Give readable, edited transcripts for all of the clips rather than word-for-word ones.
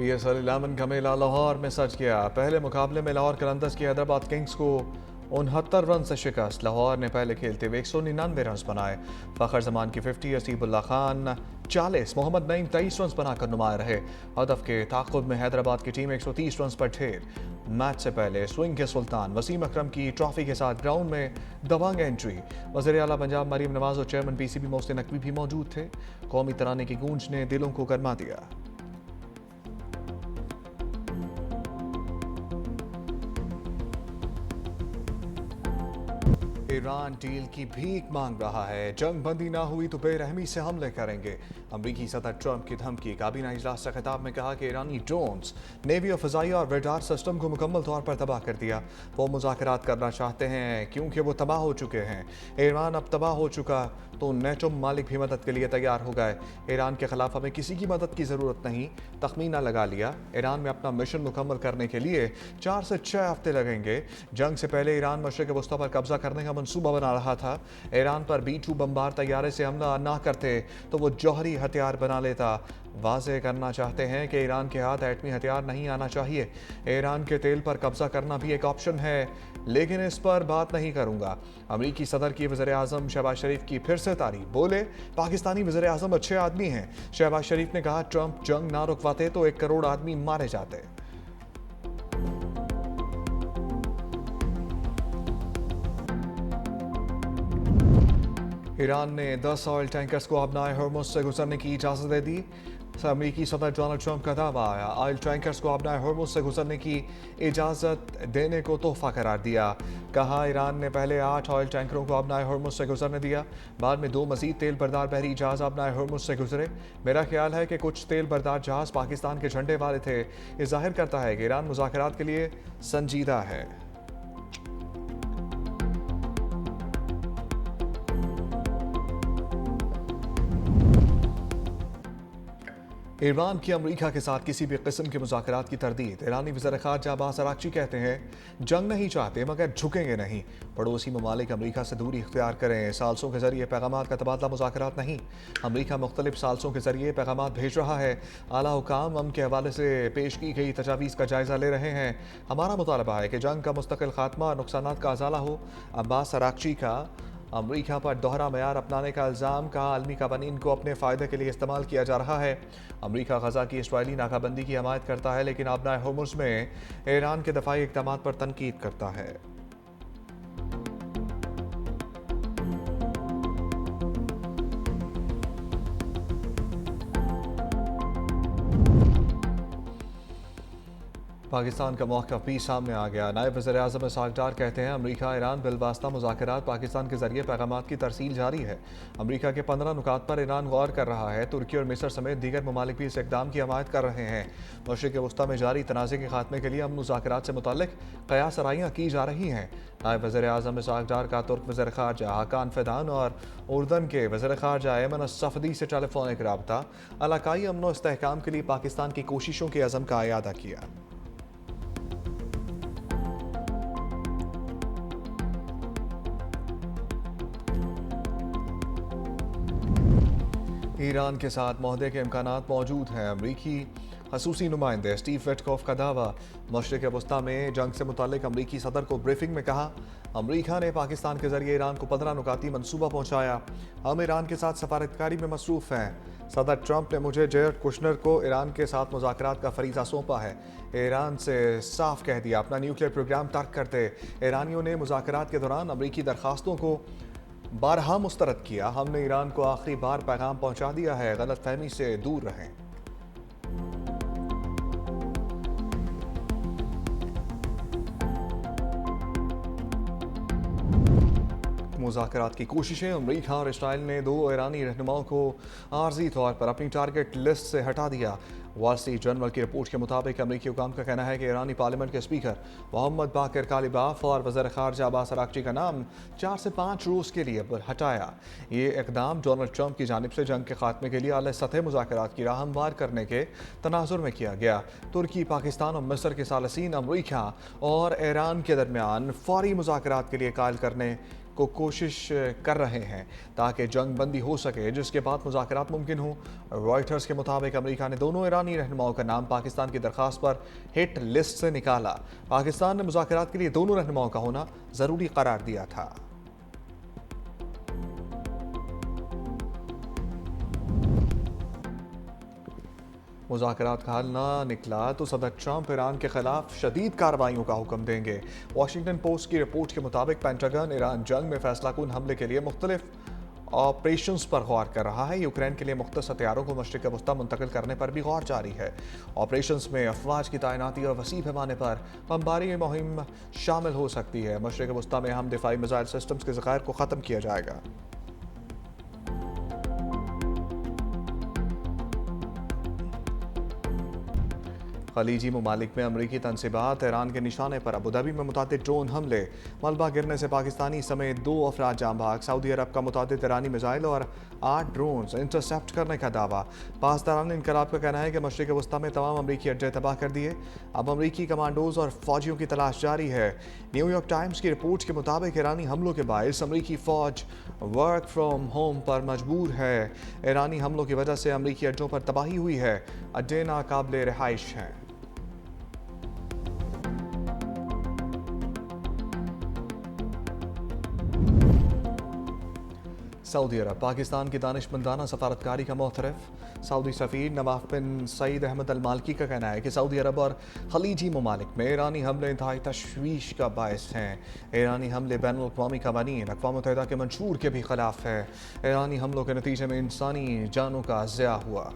PSL 11 का मेला लाहौर में सज गया। पहले मुकाबले में लाहौर कलंदर्स की हैदराबाद किंग्स को 69 रन से शिकस्त। लाहौर ने पहले खेलते हुए 199 रन बनाए। फखर जमान की 50, असीबुल्ला खान 40, मोहम्मद नईम 23 रन बनाकर नुमाया रहे। हदफ के ताक़ुब में हैदराबाद की टीम 130 रन पर ढेर। मैच से पहले स्विंग के सुल्तान वसीम अकरम की ट्रॉफी के साथ ग्राउंड में दबंग एंट्री। वज़ीर आला पंजाब मरीम नवाज और चेयरमैन PCB मोहसिन नकवी भी मौजूद थे। कौमी तराने की गूंज ने दिलों को गरमा दिया। ईरान डील की भीख मांग रहा है। जंग बंदी ना हुई तो बेरहमी से हमले करेंगे। अमरीकी सदर ट्रंप की धमकी। काबीना इजलास से खिताब में कहा कि ईरानी ड्रोन्स नेवी और फ़ज़ाई और रडार सिस्टम को मुकम्मल तौर पर तबाह कर दिया। वो मुज़ाकरात करना चाहते हैं क्योंकि वो तबाह हो चुके हैं। ईरान अब तबाह हो चुका तो नेटो ममालिक भी मदद के लिए तैयार हो गए। ईरान के खिलाफ हमें किसी की मदद की ज़रूरत नहीं। तखमीना लगा लिया, ईरान में अपना मिशन मुकम्मल करने के लिए 4 से 6 हफ्ते लगेंगे। जंग से पहले ईरान मशरिक़ वस्ता पर कब्जा करने का मंसूबा बना रहा था। ईरान पर B-2 बमबार तैयारे से हमला ना करते तो वो जौहरी हथियार बना लेता। वाज़ेह करना चाहते हैं कि ईरान के हाथ एटमी हथियार नहीं आना चाहिए। ईरान के तेल पर कब्जा करना भी एक ऑप्शन है, लेकिन इस पर बात नहीं करूंगा। अमरीकी सदर की वज़ीर आज़म शहबाज शरीफ की फिर से तारीफ। बोले पाकिस्तानी वज़ीर आज़म अच्छे आदमी हैं। शहबाज शरीफ ने कहा ट्रंप जंग ना रुकवाते तो 1 करोड़ आदमी मारे जाते। ईरान ने 10 ऑयल टैंकर्स को अपनाए हॉर्मुज़ से गुजरने की इजाज़त दे दी। अमरीकी सदर डोनाल्ड ट्रंप का दावा आया। ऑयल टैंकर्स को अपनाए हॉर्मुज़ से गुजरने की इजाज़त देने को तोहफा करार दिया। कहा ईरान ने पहले 8 ऑयल टैंकरों को अपनाए हॉर्मुज़ से गुजरने दिया, बाद में 2 मज़ीद तेल बरदार बहरी जहाज़ अपनाए हॉर्मुज़ से गुजरे। मेरा ख्याल है कि कुछ तेल बरदार जहाज़ पाकिस्तान के झंडे वाले थे। ये जाहिर करता है कि ईरान मुज़ाकरात के लिए संजीदा है। ईरान की अमरीका के साथ किसी भी किस्म के मुज़ाकरात की तरदीद। ईरानी वज़ीर ख़ारजा अब्बास अराग़ची कहते हैं जंग नहीं चाहते मगर झुकेंगे नहीं। पड़ोसी ममालिक अमरीका से दूरी इख्तियार करें। साल्सों के ज़रिए पैगामात का तबादला मुज़ाकरात नहीं। अमरीका मुख्तलिफ साल्सों के ज़रिए पैगामात भेज रहा है। आला हुकाम अमन के हवाले से पेश की गई तजावीज़ का जायज़ा ले रहे हैं। हमारा मुतालबा है कि जंग का मुस्तकिल खात्मा और नुकसानात का अजाला हो। अब्बास अराग़ची का अमरीका पर दोहरा मयार अपनाने का इल्ज़ाम। कहा आलमी कवानीन को अपने फ़ायदे के लिए इस्तेमाल किया जा रहा है। अमरीका गज़ा की इसराइली नाकाबंदी की हमायत करता है, लेकिन अपनाए हॉर्मुज़ में ईरान के दफ़ाई इक़दाम पर तनकीद करता है। पाकिस्तान का मौक़िफ़ भी सामने आ गया। नायब वज़ीर आज़म इसहाक़ डार कहते हैं अमरीका ईरान बिलवास्ता मुज़ाकरात पाकिस्तान के ज़रिए पैगामात की तरसील जारी है। अमरीका के 15 नुकात पर ईरान गौर कर रहा है। तुर्की और मिस्र समेत दीगर ममालिक भी इस इक़दाम की हमायत कर रहे हैं। मशरिक़ वस्ता में जारी तनाज़े के खात्मे के लिए अमन मुज़ाकरात से मुतल्लिक़ क़यास आराइयाँ की जा रही हैं। नायब वज़ीर आज़म इसहाक़ डार का तुर्क वज़ीर ख़ारजा हाकान फ़िदान और उर्दन के वज़ीर ख़ारजा ऐमन सफ़दी से टेलीफोनिक रब्ता। इलाक़ाई अमन व इस्तेहकाम के लिए पाकिस्तान की कोशिशों के अज़म का इयादा किया। ईरान के साथ मुआहदे के इम्कानात मौजूद हैं। अमरीकी खसूसी नुमाइंदे स्टीव विटकॉफ का दावा। मशरिक़ वस्ता में जंग से मुताल्लिक़ अमरीकी सदर को ब्रीफिंग में कहा अमरीका ने पाकिस्तान के ज़रिए ईरान को 15 नुकाती मनसूबा पहुँचाया। हम ईरान के साथ सफारतकारी में मसरूफ़ हैं। सदर ट्रंप ने मुझे जेरेड कुशनर को ईरान के साथ मुज़ाकरात का फरीज़ा सौंपा है। ईरान से साफ कह दिया अपना न्यूक्लियर प्रोग्राम तर्क कर दे। ईरानियों ने मुज़ाकरात के दौरान अमरीकी दरख्वास्तों को बारहा मुस्तरद किया। हमने ईरान को आखिरी बार पैगाम पहुंचा दिया है, गलतफहमी से दूर रहें। मुज़ाकरात की कोशिशें। अमरीका और इसराइल ने 2 ईरानी रहनुमाओं को आर्जी तौर पर अपनी टारगेट लिस्ट से हटा दिया। वॉल स्ट्रीट जर्नल की रिपोर्ट के मुताबिक अमरीकी हुकाम का कहना है कि ईरानी पार्लियामेंट के स्पीकर मोहम्मद बाकिर कालिबाफ और वज़ीर ख़ारजा अब्बास अराग़ची का नाम 4 से 5 रोज़ के लिए हटाया। ये इक़दाम डोनाल्ड ट्रंप की जानिब से जंग के खात्मे के लिए आला सतह मुज़ाकरात की राह हमवार करने के तनाजुर में किया गया। तुर्की, पाकिस्तान और मिस्र के सालसीन अमरीका और ईरान के दरमियान फ़ौरी मुज़ाकरात के लिए कायल करने को कोशिश कर रहे हैं ताकि जंग बंदी हो सके, जिसके बाद मुज़ाकरात मुमकिन हो। रॉयटर्स के मुताबिक अमेरिका ने दोनों ईरानी रहनुमाओं का नाम पाकिस्तान की दरख्वास्त पर हिट लिस्ट से निकाला। पाकिस्तान ने मुज़ाकरात के लिए दोनों रहनुमाओं का होना ज़रूरी करार दिया था। मुज़ाकरात का हल ना निकला तो सदर ट्रंप ईरान के खिलाफ शदीद कार्रवाइयों का हुक्म देंगे। वाशिंगटन पोस्ट की रिपोर्ट के मुताबिक पेंटागन ईरान जंग में फैसलाकुन हमले के लिए मुख्तलिफ ऑपरेशंस पर गौर कर रहा है। यूक्रेन के लिए मुख्तलिफ हथियारों को मशरिक वस्ती मुंतकिल करने पर भी गौर जारी है। ऑपरेशंस में अफवाज की तैनाती और वसी पैमाने पर बमबारी मुहिम शामिल हो सकती है। मशरिक वस्ती में हम दिफाई मिसाइल सिस्टम्स के ज़खायर को ख़त्म किया जाएगा। खलीजी ममालिक में अमरीकी तनसीबात ईरान के निशाने पर अबूधाबी में मुतादिद ड्रोन हमले, मलबा गिरने से पाकिस्तानी समेत 2 अफराद जाँ भाग। सऊदी अरब का मुतादिद ईरानी मिसाइल और 8 ड्रोन इंटरसेप्ट करने का दावा। पासदारान इनकलाब का कहना है कि मशरिक वस्ती में तमाम अमरीकी अड्डे तबाह कर दिए। अब अमरीकी कमांडोज और फौजियों की तलाश जारी है। न्यूयॉर्क टाइम्स की रिपोर्ट के मुताबिक ईरानी हमलों के बायस अमरीकी फौज वर्क फ्राम होम पर मजबूर है। ईरानी हमलों की वजह से अमरीकी अड्डों पर तबाही हुई है। अड्डे नाकाबिले रिहाइश हैं। सऊदी अरब पाकिस्तान की दानिशमंदाना सफारतकारी का मोतरफ। सऊदी सफ़ीर नवाफ बिन सईद अहमद अल मालकी का कहना है कि सऊदी अरब और खलीजी ममालिक में ईरानी हमले इंतहाई तशवीश का बायस हैं। ईरानी हमले बैनुल अक़वामी क़वानीन, अक़वाम मुत्तहिदा के मंशूर के भी खिलाफ है। ईरानी हमलों के नतीजे में इंसानी जानों का ज़िया हुआ।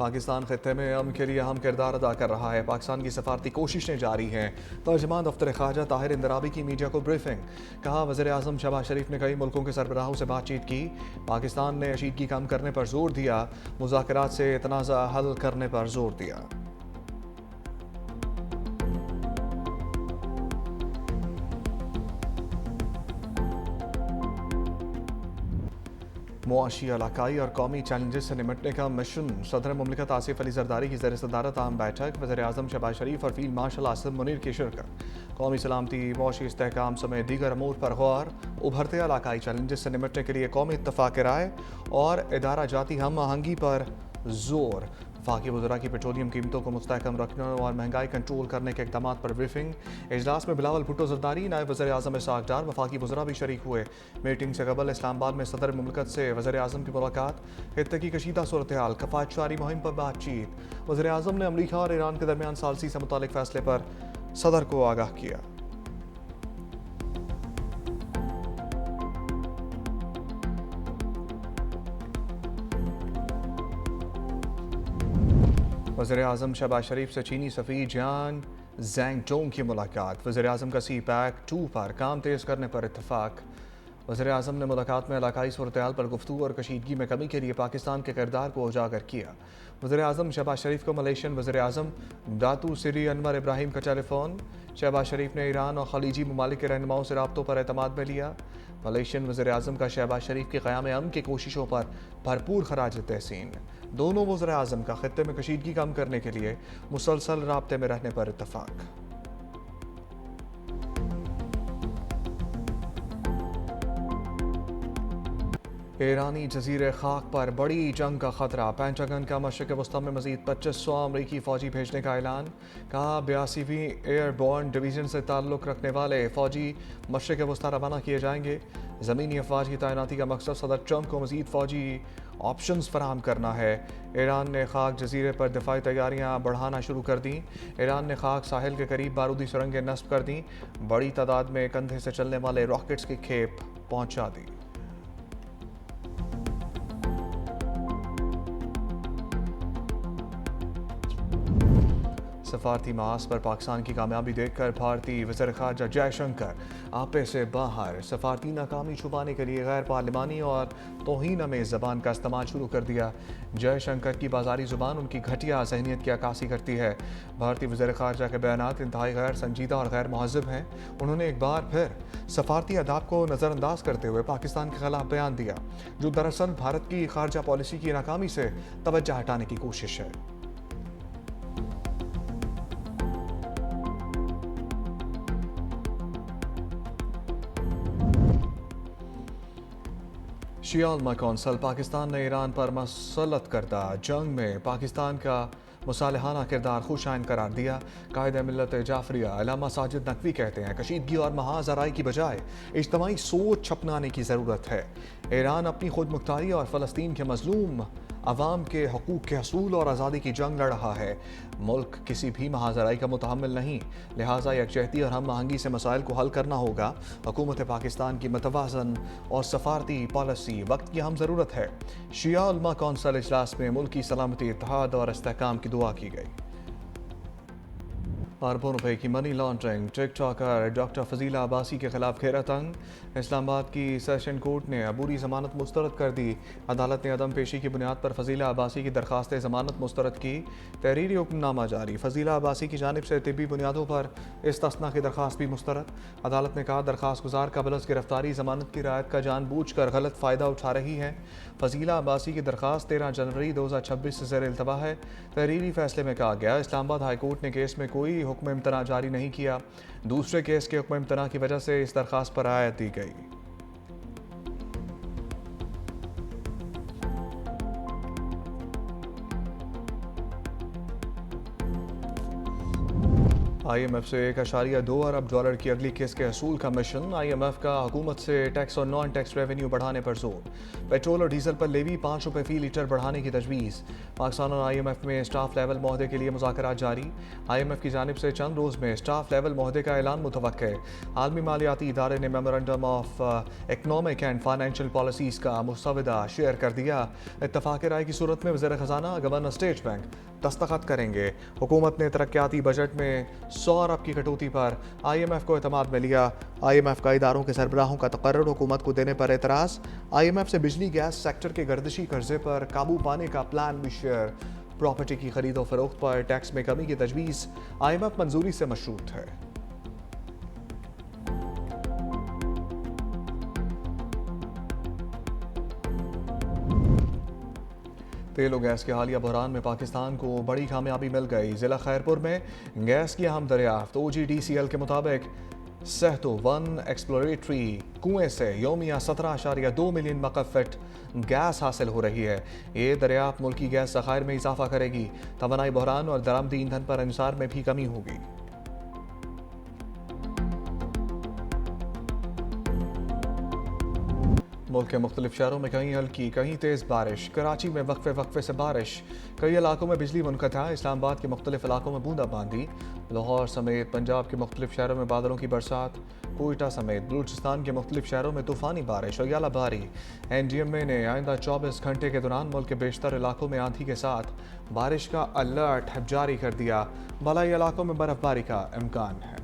पाकिस्तान खत्ते में अमन के लिए अहम किरदार अदा कर रहा है। पाकिस्तान की सफारती कोशिशें जारी हैं। तर्जमान दफ्तर ख़ारजा ताहिर इंदराबी की मीडिया को ब्रीफिंग। कहा, वज़ीर आज़म शहबाज शरीफ ने कई मुल्कों के सरबराहों से बातचीत की। पाकिस्तान ने कशीदगी कम करने पर जोर दिया। मुज़ाकरात से तनाज़ा हल करने पर जोर दिया। मुआशी, इलाकाई और कौमी चैलेंजेस से निपटने का मिशन। सदर मुमलिकत आसिफ अली जरदारी की ज़ेर सदारत आम बैठक। वज़ीर आज़म शहबाज शरीफ और फील्ड मार्शल आसिम मुनीर की शिरकत। कौमी सलामती, मुआशी इस्तेहकाम समेत दीगर अमूर पर गौर। उभरते इलाकाई चैलेंजेस से निपटने के लिए कौमी इत्तफ़ाक़ राय और इदारा जाती हम आहंगी पर जोर। वफाकी वज़रा की पेट्रोलियम कीमतों को मुस्तहकम रखने और महंगाई कंट्रोल करने के इक़दाम पर ब्रीफिंग। इजलास में बिलावल भुट्टो जरदारी, नायब वज़ीर आज़म इसाक डार, वफाकी वज़रा भी शरीक हुए। मीटिंग से कबल इस्लामाबाद में सदर मुमलिकत से वज़ीर आज़म की मुलाकात। खित्ते की कशीदा सूरत हाल, कफ़ायत शारी मुहिम पर बातचीत। वज़ीर आज़म ने अमरीका और ईरान के दरमियान सालसी से मुतालिक फैसले पर सदर को आगाह किया। वज़ीर आज़म शहबाज शरीफ से चीनी सफ़ीर जियान ज़ैंगडोंग की मुलाकात। वज़ीर आज़म का CPEC 2 पर काम तेज़ करने पर इत्तफ़ाक़। वज़ीर आज़म ने मुलाकात में इलाकाई सूरत-ए-हाल पर गुफ्तगू और कशीदगी में कमी के लिए पाकिस्तान के किरदार को उजागर किया। वज़ीर आज़म शहबाज शरीफ को मलेशियन वज़ीर आज़म दातू सिरी अनवर इब्राहिम का टेलीफोन। शहबाज शरीफ ने ईरान और खलीजी ममालिक के रहनुमाओं से राब्तों पर एतमाद में लिया। मलेशियन वज़ीर आज़म का शहबाज शरीफ के क़याम अमन की कोशिशों पर भरपूर खराज तहसीन। दोनों वज़ीर आज़म का खित्ते में कशीदगी कम करने के लिए मुसलसल राब्ते में रहने पर इत्तफ़ाक़। ईरानी जजीरे खाक पर बड़ी जंग का खतरा। पेंटागन का मशरिक़ वस्ती में मज़ीद 2500 अमरीकी फ़ौजी भेजने का ऐलान। कहा, 82वीं एयरबोर्न डिवीज़न से ताल्लुक़ रखने वाले फ़ौजी मशरिक़ वस्ती रवाना किए जाएंगे। ज़मीनी अफवाज की तैनाती का मकसद सदर ट्रंप को मज़ीद फ़ौजी ऑप्शंस फराहम करना है। ईरान ने खाक जजीरे पर दिफाई तैयारियाँ बढ़ाना शुरू कर दी। ईरान ने खाक साहिल के करीब बारूदी सुरंगें नस्ब कर दी। बड़ी तादाद में कंधे से चलने वाले रॉकेट्स की खेप पहुँचा दी। सफारती महाज पर पाकिस्तान की कामयाबी देखकर भारतीय वज़ीर ख़ारजा जयशंकर आपे से बाहर सफारती नाकामी छुपाने के लिए गैर पार्लिमानी और तौहीन अमेज़ ज़बान का इस्तेमाल शुरू कर दिया। जयशंकर की बाजारी ज़ुबान उनकी घटिया जहनीत की अक्कासी करती है। भारतीय वज़ीर ख़ारजा के बयानात इंतहाई गैर संजीदा और गैर महज़ब हैं। उन्होंने एक बार फिर सफारती अदाब को नज़रअंदाज करते हुए पाकिस्तान के खिलाफ बयान दिया, जो दरअसल भारत की खारजा पॉलिसी की नाकामी से तवज्जो हटाने की कोशिश है। शिया उलमा कौंसल पाकिस्तान ने ईरान पर मसलत करदा जंग में पाकिस्तान का मुसालहाना किरदार खुशाइन करार दिया। कायद मिल्लत जाफरिया अल्लामा साजिद नकवी कहते हैं, कशीदगी और महाजराई की बजाय इज्तमाई सोच अपनाने की ज़रूरत है। ईरान अपनी खुद मुख्तारी और फ़लस्तीन के मजलूम अवाम के हकूक़ के हसूल और आज़ादी की जंग लड़ रहा है। मुल्क किसी भी महाजराई का मुतहम्मिल नहीं, लिहाजा यकजहती और हम आहंगी से मसाइल को हल करना होगा। हुकूमत पाकिस्तान की मतवाज़न और सफारती पॉलिसी वक्त की अहम ज़रूरत है। शिया उलमा कौंसल इजलास में मुल्क की सलामती, इत्तेहाद और इस्तेहकाम की दुआ की गई। अरबों रुपए की मनी लॉन्ड्रिंग टिक टॉकर डॉक्टर फजीला अब्बासी के खिलाफ घेरा तंग। इस्लामाबाद की सेशन कोर्ट ने अबूरी जमानत मुस्तरद कर दी। अदालत ने अदम पेशी की बुनियाद पर फजीला अब्बासी की दरखास्त जमानत मुस्तरद की। तहरीरी हुक्मनामा जारी। फजीला अब्बासी की जानिब से तिब्बी बुनियादों पर इस्तिस्ना की दरखास्त भी मुस्तरद। अदालत ने कहा, दरखास्त गुजार का बलस गिरफ्तारी जमानत की रायत का जानबूझ कर गलत फ़ायदा उठा रही है। फजीला अब्बासी की दरखास्त 13 जनवरी 2026 से ज़ेर इल्तवा है। तहरीरी फैसले में कहा गया, इस्लामाबाद हाई कोर्ट ने केस में कोई हुक्म इम्तना जारी नहीं किया। दूसरे केस के हुक्म इम्तना की वजह से इस दरखास्त पर रायत दी गई। IMF से $1.2 अरब की अगली किस्त के हसूल का मिशन। IMF का हुकूमत से टैक्स और नॉन टैक्स रेवेन्यू बढ़ाने पर जोर। पेट्रोल और डीजल पर लेवी 5 रुपये फ़ी लीटर बढ़ाने की तजवीज़। पाकिस्तान और IMF में स्टाफ लेवल मुआहदे के लिए मुज़ाकरात जारी। IMF की जानिब से चंद रोज़ में स्टाफ लेवल मुआहदे का ऐलान मुतवक्के। आलमी मालियाती इदारे ने memorandum of economic and financial policies का मुसवदा शेयर कर दिया। इत्तफाक़ राय की सूरत में वज़ीर ख़जाना गवर्नर स्टेट बैंक दस्तखत करेंगे। हुकूमत ने तरक्याती बजट में 100 अरब की कटौती पर IMF को एतमाद में लिया। IMF का इदारों के सरबराहों का तकर्रुर हुकूमत को देने पर एतराज़। IMF से बिजली गैस सेक्टर के गर्दिशी कर्जे पर काबू पाने का प्लान भी शेयर। प्रॉपर्टी की खरीद और फरोख्त पर टैक्स में कमी की तजवीज़ IMF मंजूरी से मशरूत है। तेल और गैस के हालिया बहरान में पाकिस्तान को बड़ी कामयाबी मिल गई। ज़िला खैरपुर में गैस की अहम दरियाफ्त। OGDCL के मुताबिक सहतो 1 एक्सप्लोरेटरी कुएं से योमिया 17.2 मिलियन मकफ़िट गैस हासिल हो रही है। ये दरियाफ्त मुल्की गैस ज़खायर में इजाफा करेगी। तवानाई बहरान और दरामदी ईंधन पर इंसार में भी कमी होगी। मुल्क के मुख्तलिफ शहरों में कहीं हल्की कहीं तेज़ बारिश। कराची में वक्फे वक्फे से बारिश। कई इलाकों में बिजली मुनक़ता। इस्लामाबाद के मुख्तलिफ इलाकों में बूंदाबांदी। लाहौर समेत पंजाब के मुख्तलिफ शहरों में बादलों की बरसात। कोयटा समेत बलूचिस्तान के मुख्तलिफ शहरों में तूफ़ानी बारिश और यालाबारी। NDMA ने आइंदा 24 घंटे के दौरान मुल्क के बेशतर इलाकों में आंधी के साथ बारिश का अलर्ट जारी कर दिया। बलाई इलाकों में बर्फबारी का इम्कान है।